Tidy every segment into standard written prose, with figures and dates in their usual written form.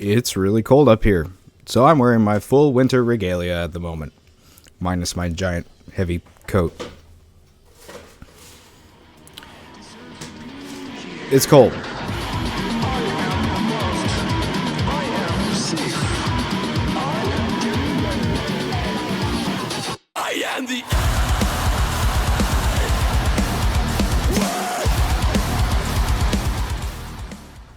it's really cold up here, so I'm wearing my full winter regalia at the moment, minus my giant heavy coat. It's cold.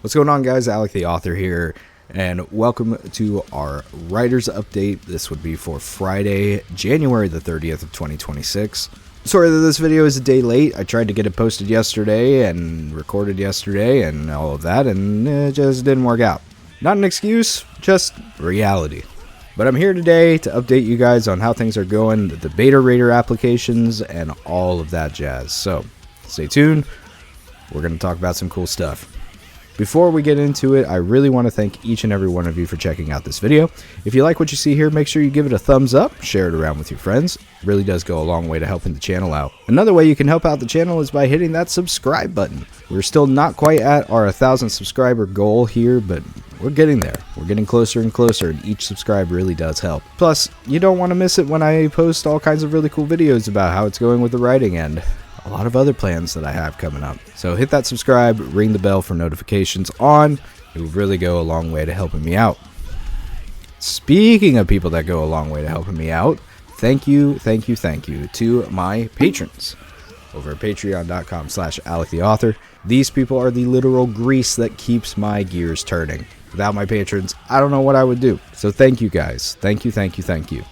What's going on, guys? Alec the author here, and welcome to our writer's update. This would be for Friday, January the 30th of 2026. Sorry that this video is a day late. I tried to get it posted yesterday and recorded yesterday and all of that, and it just didn't work out. Not an excuse, just reality. But I'm here today to update you guys on how things are going, the beta reader applications, and all of that jazz. So, stay tuned. We're going to talk about some cool stuff. Before we get into it, I really want to thank each and every one of you for checking out this video. If you like what you see here, make sure you give it a thumbs up, share it around with your friends. It really does go a long way to helping the channel out. Another way you can help out the channel is by hitting that subscribe button. We're still not quite at our 1,000 subscriber goal here, but we're getting there. We're getting closer and closer, and each subscribe really does help. Plus, you don't want to miss it when I post all kinds of really cool videos about how it's going with the writing and a lot of other plans that I have coming up. So hit that subscribe, ring the bell for notifications on. It would really go a long way to helping me out. Speaking of people that go a long way to helping me out, thank you to my patrons over at patreon.com/AlecTheAuthor. These people are the literal grease that keeps my gears turning. Without my patrons, I don't know what I would do. So thank you guys. Thank you.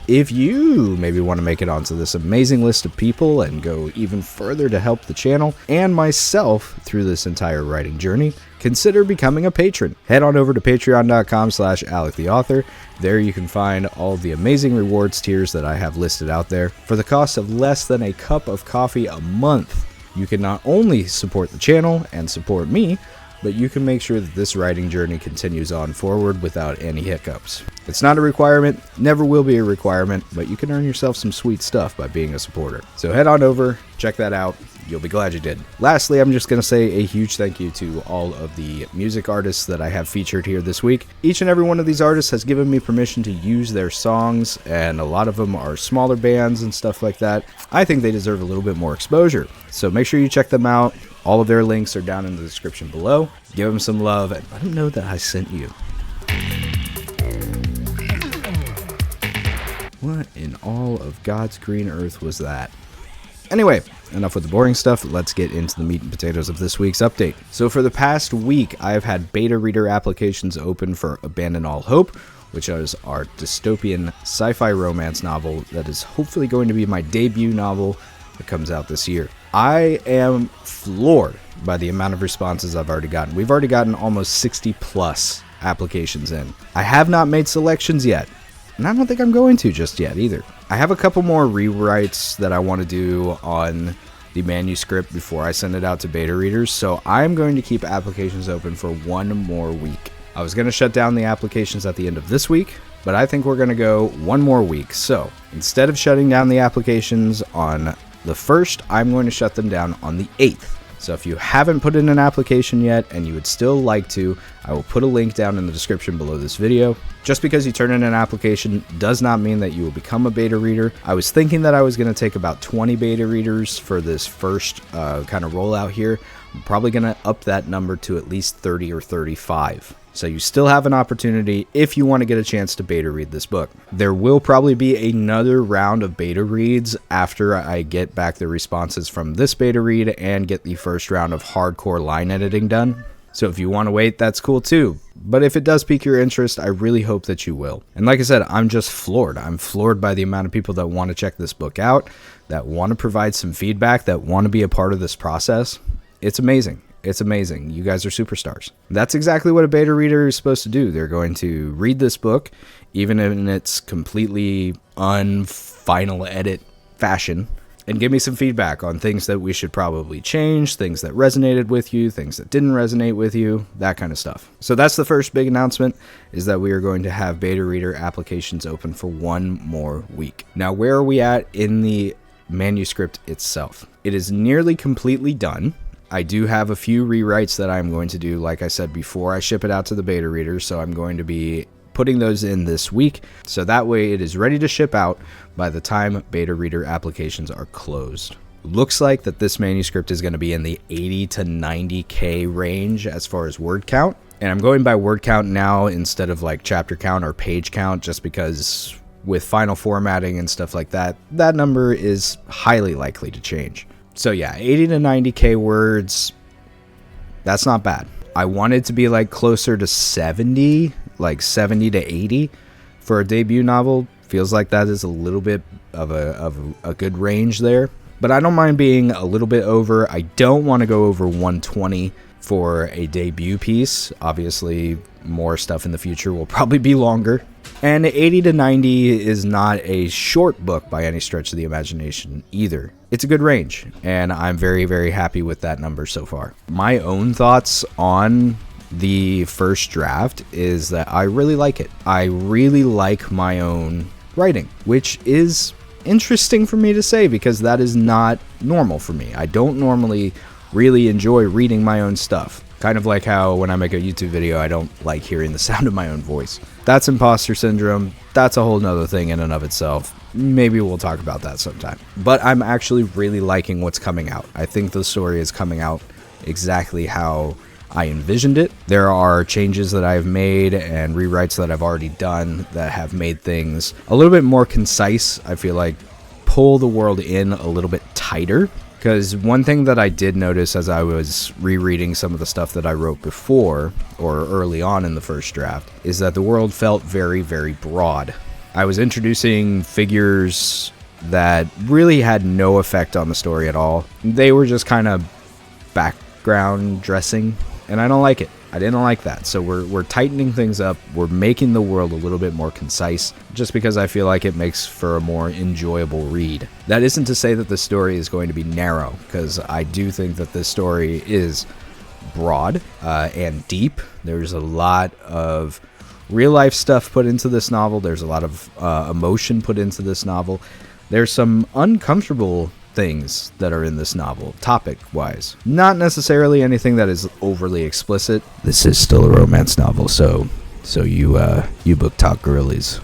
If you maybe want to make it onto this amazing list of people and go even further to help the channel and myself through this entire writing journey, consider becoming a patron. Head on over to patreon.com/AlecTheAuthor. There you can find all the amazing rewards tiers that I have listed out there. For the cost of less than a cup of coffee a month, you can not only support the channel and support me, but you can make sure that this writing journey continues on forward without any hiccups. It's not a requirement, never will be a requirement, but you can earn yourself some sweet stuff by being a supporter. So head on over, check that out. You'll be glad you did. Lastly, I'm just going to say a huge thank you to all of the music artists that I have featured here this week. Each and every one of these artists has given me permission to use their songs, and a lot of them are smaller bands and stuff like that. I think they deserve a little bit more exposure, so make sure you check them out. All of their links are down in the description below. Give them some love and let them know that I sent you. What in all of God's green earth was that? Anyway, enough with the boring stuff. Let's get into the meat and potatoes of this week's update. So for the past week, I've had beta reader applications open for Abandon All Hope, which is our dystopian sci-fi romance novel that is hopefully going to be my debut novel that comes out this year. I am floored by the amount of responses I've already gotten. We've already gotten almost 60 plus applications in. I have not made selections yet, and I don't think I'm going to just yet either. I have a couple more rewrites that I want to do on the manuscript before I send it out to beta readers, so I'm going to keep applications open for one more week. I was going to shut down the applications at the end of this week, but I think we're going to go one more week. So instead of shutting down the applications on the 1st, I'm going to shut them down on the 8th. So if you haven't put in an application yet and you would still like to, I will put a link down in the description below this video. Just because you turn in an application does not mean that you will become a beta reader. I was thinking that I was going to take about 20 beta readers for this first kind of rollout here. I'm probably going to up that number to at least 30 or 35. So you still have an opportunity if you want to get a chance to beta read this book. There will probably be another round of beta reads after I get back the responses from this beta read and get the first round of hardcore line editing done. So if you want to wait, that's cool too. But if it does pique your interest, I really hope that you will. And like I said, I'm just floored. I'm floored by the amount of people that want to check this book out, that want to provide some feedback, that want to be a part of this process. It's amazing. It's amazing. You guys are superstars. That's exactly what a beta reader is supposed to do. They're going to read this book, even in its completely unfinal edit fashion, and give me some feedback on things that we should probably change, things that resonated with you, things that didn't resonate with you, that kind of stuff. So that's the first big announcement, is that we are going to have beta reader applications open for one more week. Now, where are we at in the manuscript itself? It is nearly completely done. I do have a few rewrites that I'm going to do, like I said, before I ship it out to the beta readers, so I'm going to be putting those in this week, so that way it is ready to ship out by the time beta reader applications are closed. Looks like that this manuscript is going to be in the 80 to 90k range as far as word count, and I'm going by word count now instead of like chapter count or page count, just because with final formatting and stuff like that, that number is highly likely to change. So yeah, 80 to 90k words, that's not bad. I wanted to be like closer to 70, like 70 to 80 for a debut novel. Feels like that is a little bit of a good range there. But I don't mind being a little bit over. I don't want to go over 120 for a debut piece. Obviously, more stuff in the future will probably be longer. And 80 to 90 is not a short book by any stretch of the imagination either. It's a good range, and I'm very, very happy with that number so far. My own thoughts on the first draft is that I really like it. I really like my own writing, which is interesting for me to say because that is not normal for me. I don't normally really enjoy reading my own stuff. Kind of like how when I make a YouTube video, I don't like hearing the sound of my own voice. That's imposter syndrome. That's a whole nother thing in and of itself. Maybe we'll talk about that sometime. But I'm actually really liking what's coming out. I think the story is coming out exactly how I envisioned it. There are changes that I've made and rewrites that I've already done that have made things a little bit more concise. I feel like pull the world in a little bit tighter. Because one thing that I did notice as I was rereading some of the stuff that I wrote before, or early on in the first draft, is that the world felt very, very broad. I was introducing figures that really had no effect on the story at all. They were just kind of background dressing, and I don't like it. I didn't like that. So we're tightening things up. We're making the world a little bit more concise, just because I feel like it makes for a more enjoyable read. That isn't to say that the story is going to be narrow, because I do think that this story is broad and deep. There's a lot of real life stuff put into this novel. There's a lot of emotion put into this novel. There's some uncomfortable things that are in this novel, topic-wise. Not necessarily anything that is overly explicit. This is still a romance novel, so you book talk girlies,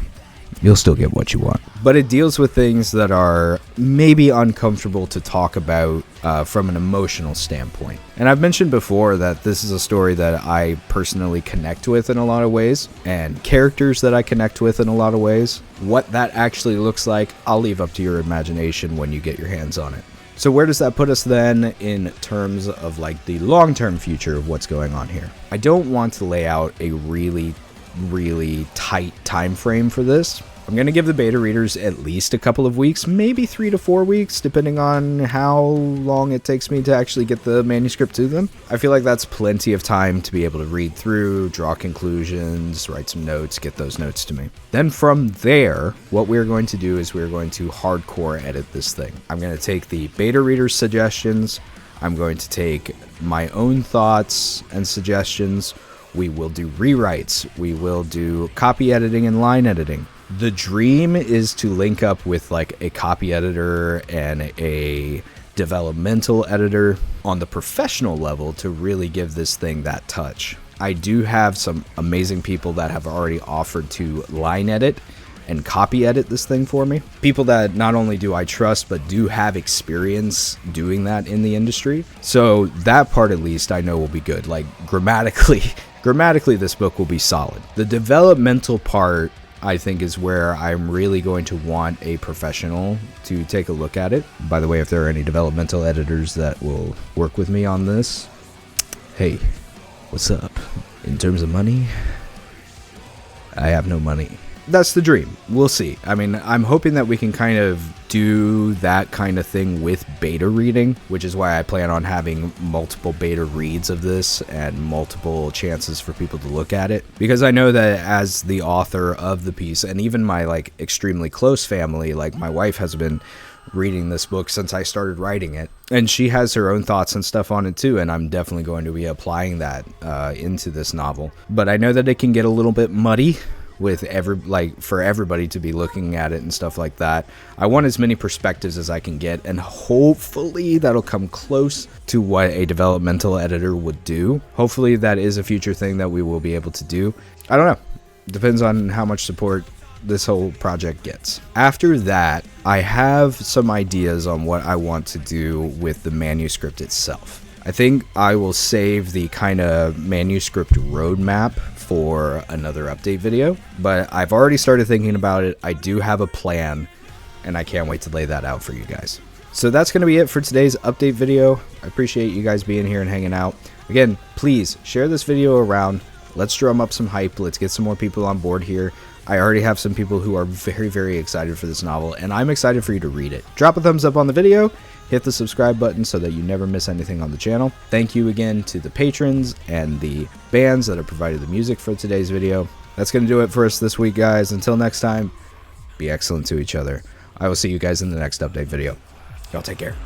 you'll still get what you want. But it deals with things that are maybe uncomfortable to talk about from an emotional standpoint. And I've mentioned before that this is a story that I personally connect with in a lot of ways, and characters that I connect with in a lot of ways. What that actually looks like, I'll leave up to your imagination when you get your hands on it. So where does that put us then in terms of like the long-term future of what's going on here? I don't want to lay out a really tight time frame for this. I'm going to give the beta readers at least a couple of weeks, maybe 3 to 4 weeks, depending on how long it takes me to actually get the manuscript to them. I feel like that's plenty of time to be able to read through, draw conclusions, write some notes, get those notes to me. Then from there, what we're going to do is we're going to hardcore edit this thing. I'm going to take the beta readers' suggestions. I'm going to take my own thoughts and suggestions. We will do rewrites. We will do copy editing and line editing. The dream is to link up with like a copy editor and a developmental editor on the professional level to really give this thing that touch. I do have some amazing people that have already offered to line edit and copy edit this thing for me. People that not only do I trust, but do have experience doing that in the industry. So that part at least I know will be good. Like grammatically, this book will be solid. The developmental part, I think, is where I'm really going to want a professional to take a look at it. By the way, if there are any developmental editors that will work with me on this, hey, what's up? In terms of money, I have no money. That's the dream. We'll see. I mean, I'm hoping that we can kind of do that kind of thing with beta reading, which is why I plan on having multiple beta reads of this and multiple chances for people to look at it. Because I know that as the author of the piece, and even my like extremely close family, like my wife has been reading this book since I started writing it, and she has her own thoughts and stuff on it too, and I'm definitely going to be applying that into this novel. But I know that it can get a little bit muddy with for everybody to be looking at it and stuff like that. I want as many perspectives as I can get, and hopefully that'll come close to what a developmental editor would do. Hopefully that is a future thing that we will be able to do. I don't know. Depends on how much support this whole project gets. After that, I have some ideas on what I want to do with the manuscript itself. I think I will save the kind of manuscript roadmap for another update video, but I've already started thinking about it. I do have a plan, and I can't wait to lay that out for you guys. So that's going to be it for today's update video. I appreciate you guys being here and hanging out. Again, please share this video around. Let's drum up some hype. Let's get some more people on board here. I already have some people who are very, very excited for this novel, and I'm excited for you to read it. Drop a thumbs up on the video. Hit the subscribe button so that you never miss anything on the channel. Thank you again to the patrons and the bands that have provided the music for today's video. That's going to do it for us this week, guys. Until next time, be excellent to each other. I will see you guys in the next update video. Y'all take care.